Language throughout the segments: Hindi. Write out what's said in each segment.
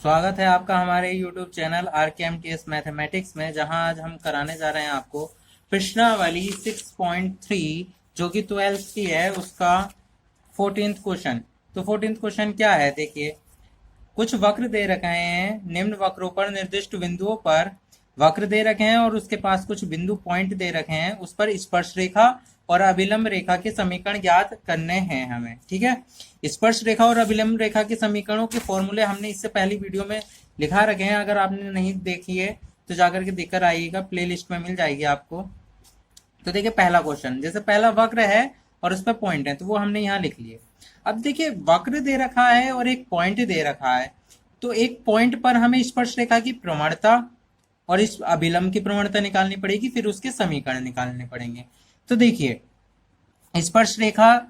स्वागत है आपका हमारे YouTube चैनल RKMTS मैथमेटिक्स में, जहां आज हम कराने जा रहे हैं आपको प्रश्नावली 6.3 जो कि 12th की है, उसका 14th क्वेश्चन। तो 14th क्वेश्चन क्या है, देखिए। कुछ वक्र दे रखे हैं, निम्न वक्रों पर निर्दिष्ट बिंदुओं पर वक्र दे रखे हैं और उसके पास कुछ बिंदु पॉइंट दे रखे हैं, उस पर स्पर्श रेखा और अभिलंब रेखा के समीकरण ज्ञात करने हैं हमें। ठीक है, स्पर्श रेखा और अभिलंब रेखा के समीकरणों के फॉर्मूले हमने इससे पहली वीडियो में लिखा रखे हैं। अगर आपने नहीं देखी है तो जाकर के देखकर आइएगा, प्लेलिस्ट में मिल जाएगी आपको। तो देखिए, पहला क्वेश्चन, जैसे पहला वक्र है और उस पर पॉइंट है, तो वो हमने यहाँ लिख लिए। अब देखिए, वक्र दे रखा है और एक पॉइंट दे रखा है, तो एक पॉइंट पर हमें स्पर्श रेखा की प्रवणता और इस अभिलंब की प्रवणता निकालनी पड़ेगी, फिर उसके समीकरण निकालने पड़ेंगे। तो देखिए, स्पर्श रेखा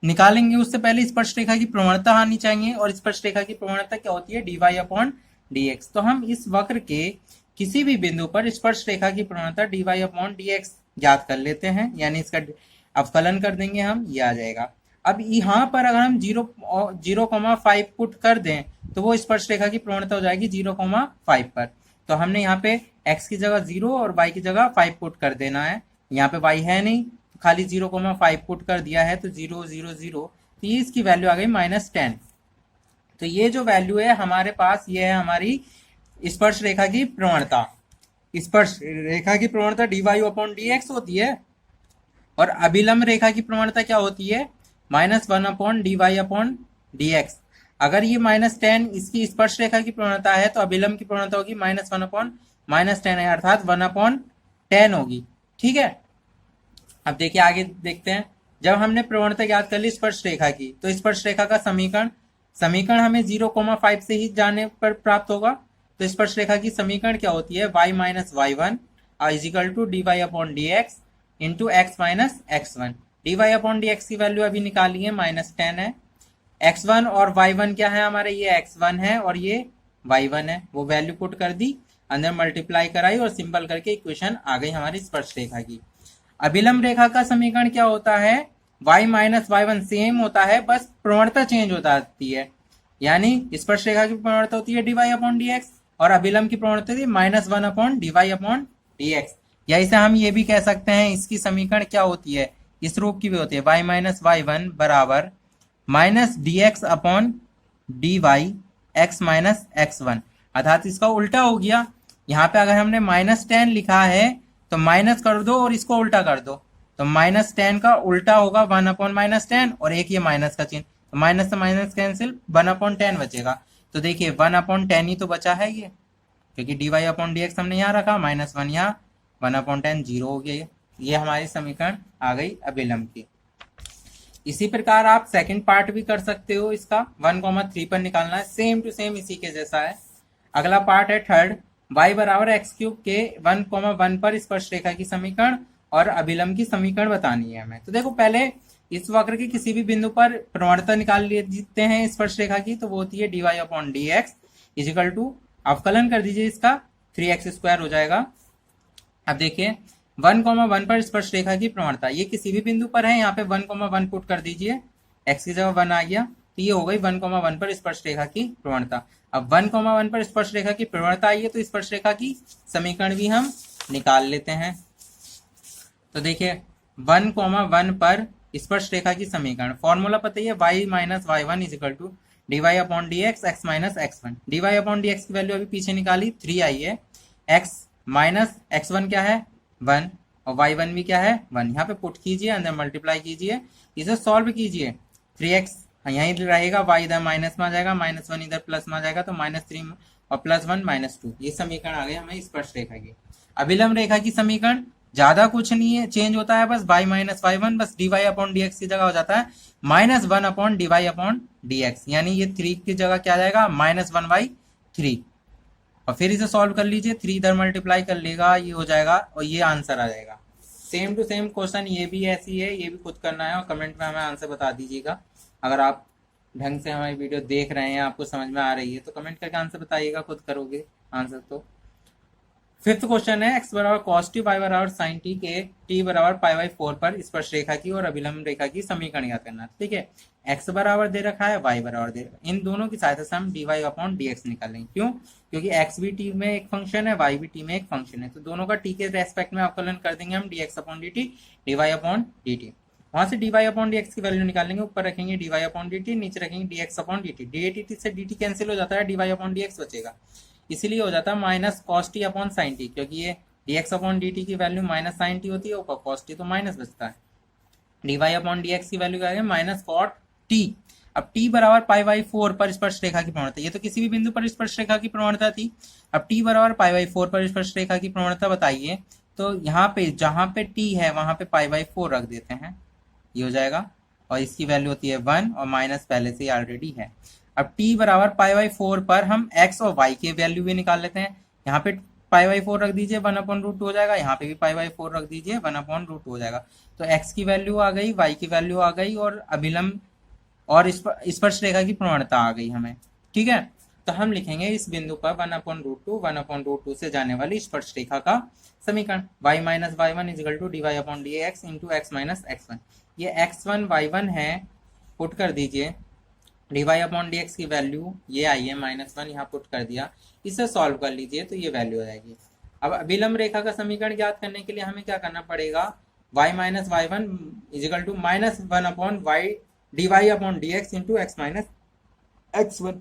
निकालेंगे उससे पहले स्पर्श रेखा की प्रवणता आनी चाहिए, और स्पर्श रेखा की प्रवणता क्या होती है, dy/dx। तो हम इस वक्र के किसी भी बिंदु पर स्पर्श रेखा की प्रवणता dy/dx ज्ञात कर लेते हैं, यानी इसका अवकलन कर देंगे हम, ये आ जाएगा। अब यहाँ पर अगर हम 0,5 पुट कर दें तो वो स्पर्श रेखा की प्रवणता हो जाएगी 0,5 पर। तो हमने यहाँ पे x की जगह 0 और y की जगह 5 पुट कर देना है। यहाँ पे y है नहीं, खाली 0,5 पुट कर दिया है, तो 0 0 0, तो ये इसकी वैल्यू आ गई -10। तो ये जो वैल्यू है हमारे पास, ये है हमारी स्पर्श रेखा की प्रवणता। स्पर्श रेखा की प्रवणता dy/dx होती है, और अभिलंब रेखा की प्रवणता क्या होती है, -1/dy/dx। अगर ये -10 इसकी स्पर्श रेखा की प्रवणता है, तो अभिलंब की प्रवणता होगी -1/-10 है, अर्थात 1/10 होगी। ठीक है, अब देखिए आगे देखते हैं। जब हमने प्रवणता ज्ञात कर ली स्पर्श रेखा की, तो स्पर्श रेखा का समीकरण हमें 0,5 से ही जाने पर प्राप्त होगा। तो स्पर्श रेखा की समीकरण क्या होती है, y-y1 = dy/dx into x-x1। dy/dx की वैल्यू अभी निकाली है, -10 है। x1 और y1 क्या है हमारे, ये x1 है और ये y1 है, वो वैल्यू पुट कर दी, अंदर मल्टीप्लाई कराई और सिंपल करके इक्वेशन आ गई हमारी स्पर्श रेखा की। अभिलंब रेखा का समीकरण क्या होता है, y-y1 सेम होता है, बस प्रवणता चेंज होता आती है। यानी स्पर्श रेखा की प्रवणता होती है dy/dx और अभिलंब की प्रवणता होती है -1/dy/dx। या इसे हम ये भी कह सकते हैं, इसकी समीकरण क्या होती है, इस रूप की भी होती है, y-y1 बराबर -dx/dy x-x1, अर्थात इसका उल्टा हो गया। यहाँ पे अगर हमने -10 लिखा है तो माइनस कर दो और इसको उल्टा कर दो, तो -10 का उल्टा होगा 1/-10, और एक ये माइनस का चिन्ह, तो माइनस से माइनस कैंसिल, 1/10 बचेगा। तो देखिए 1/10 ही तो बचा है ये, क्योंकि dy/dx हमने यहाँ रखा, -1 यहाँ, 1/10 0 हो गया। ये हमारी समीकरण आ गई अभिलंब की। इसी प्रकार आप सेकंड पार्ट भी कर सकते हो, इसका 1,3 पर निकालना है, सेम टू सेम इसी के जैसा है। अगला पार्ट है थर्ड, y बराबर x³ के 1,1 पर स्पर्श रेखा की समीकरण और अभिलंब की समीकरण बतानी है हमें। तो देखो, पहले इस वक्र के किसी भी बिंदु पर प्रवणता निकाल लेते हैं स्पर्श रेखा की, तो वो होती है dy/dx इजिकल टू, अवकलन कर दीजिए इसका, 3x² हो जाएगा। अब देखिए 1,1 पर स्पर्श रेखा की प्रवणता, ये किसी भी बिंदु पर है, यहाँ पे 1,1 पुट कर दीजिए, x की जगह 1 आ गया, तो ये हो गई 1,1 पर स्पर्श रेखा की प्रवणता। अब 1,1 पर स्पर्श रेखा की प्रवणता आई है, तो स्पर्श रेखा की समीकरण भी हम निकाल लेते हैं। तो देखिए 1,1 पर स्पर्श रेखा की समीकरण, फॉर्मूला पता ही है, y-y1 = dy/dx x-x1। dy/dx की वैल्यू अभी पीछे निकाली, 3 आई है, x-x1 क्या है 1, और y1 भी क्या है 1, यहाँ पे पुट कीजिए, अंदर मल्टीप्लाई कीजिए, इसे सॉल्व कीजिए। 3x यहीं रहेगा, y इधर माइनस में आ जाएगा, -1 इधर प्लस में आ जाएगा, तो -3 और +1 -2, ये समीकरण आ गए हमें स्पर्श रेखा की। अभिलंब रेखा की समीकरण ज्यादा कुछ नहीं है, चेंज होता है बस y-y1, बस dy/dx की जगह हो जाता है -1/dy/dx, यानी ये 3 की जगह क्या आ जाएगा, -1/3, और फिर इसे सॉल्व कर लीजिए, 3 इधर मल्टीप्लाई कर लेगा, ये हो जाएगा, और ये आंसर आ जाएगा। सेम टू सेम क्वेश्चन ये भी ऐसी है, ये भी खुद करना है, और कमेंट में हमें आंसर बता दीजिएगा। अगर आप ढंग से हमारी वीडियो देख रहे हैं, आपको समझ में आ रही है, तो कमेंट करके आंसर बताइएगा, खुद करोगे आंसर तो। फिफ्थ क्वेश्चन है x बराबर cos t y बराबर sin t के t बराबर पाई बाई 4 पर स्पर्श रेखा की और अभिलंब रेखा की समीकरण ज्ञात करना। ठीक है, x बराबर दे रखा है, y बराबर दे रखा है, इन दोनों की सहायता से हम dy अपॉन dx निकालेंगे। क्यों? क्योंकि x भी t में एक फंक्शन है, y भी t में एक फंक्शन है, तो दोनों का t के रेस्पेक्ट में अवकलन कर देंगे हम dx upon dt, dy upon dt। वहां से dy अपॉन dx की वैल्यू निकालेंगे, ऊपर रखेंगे dy अपॉन dt, नीचे रखेंगे dx अपॉन dt, dt से dt कैंसिल हो जाता है, dy अपॉन dx बचेगा, इसीलिए हो जाता है minus cos T upon sine T, क्योंकि ये dx अपॉन dt की वैल्यू माइनस साइन टी होती है, ऊपर कॉस टी तो माइनस बचता है, dy अपॉन dx की वैल्यू क्या है माइनस कॉट टी। अब t बराबर पाई बाई 4 पर स्पर्श रेखा की प्रवणता, ये तो किसी भी बिंदु पर स्पर्श रेखा की प्रवणता थी, अब t बराबर पाई बाई 4 पर स्पर्श रेखा की प्रवणता बताइए, तो यहाँ पे जहां पे t है वहां पे पाई बाई 4 रख देते हैं, ये हो जाएगा, और इसकी वैल्यू होती है 1 और माइनस पहले से ऑलरेडी है। अब t बराबर पाई बाई 4 पर हम x और y के वैल्यू भी निकाल लेते हैं, यहाँ पे पाई बाई 4 रख दीजिए, 1 अपॉन रूट हो जाएगा, यहाँ पे भी पाई बाई 4 रख दीजिए, 1 अपॉन रूट हो जाएगा, तो x की वैल्यू आ गई, y की वैल्यू आ गई, और अभिलंब और स्पर्श रेखा की प्रवणता आ गई हमें। ठीक है, तो हम लिखेंगे इस बिंदु पर 1 अपॉन रूट टू से जाने वाली स्पर्श रेखा का समीकरण y minus y one equal to d y upon d x into x minus x one. ये x1 y1 है, पुट कर दीजिए, d y upon d x की वैल्यू ये आई है -1, यहाँ पुट कर दिया, इसे सॉल्व कर लीजिए तो ये वैल्यू आ जाएगी। अब अभिलंब रेखा का समीकरण ज्ञात करने के लिए हमें क्या करना पड़ेगा, y minus y one equal to -1 upon y d y upon d x into x minus x one.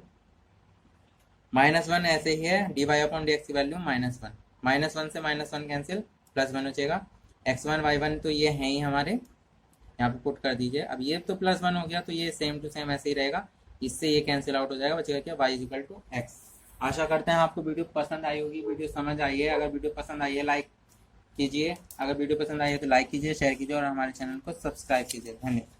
-1 ऐसे ही है, d y upon d x की वैल्यू -1, -1 से -1 कैंसिल, +1 बचेगा, x1 y1 तो ये है ही हमारे, यहाँ पे पुट कर दीजिए। अब ये तो +1 हो गया, तो ये सेम टू सेम ऐसे ही रहेगा, इससे ये कैंसिल आउट हो जाएगा, बचेगा क्या y इजिकल टू एक्स। आशा करते हैं आपको वीडियो पसंद आई होगी, वीडियो समझ आई है, अगर वीडियो पसंद आई है लाइक कीजिए, अगर वीडियो पसंद आई है तो लाइक कीजिए, शेयर कीजिए और हमारे चैनल को सब्सक्राइब कीजिए। धन्यवाद।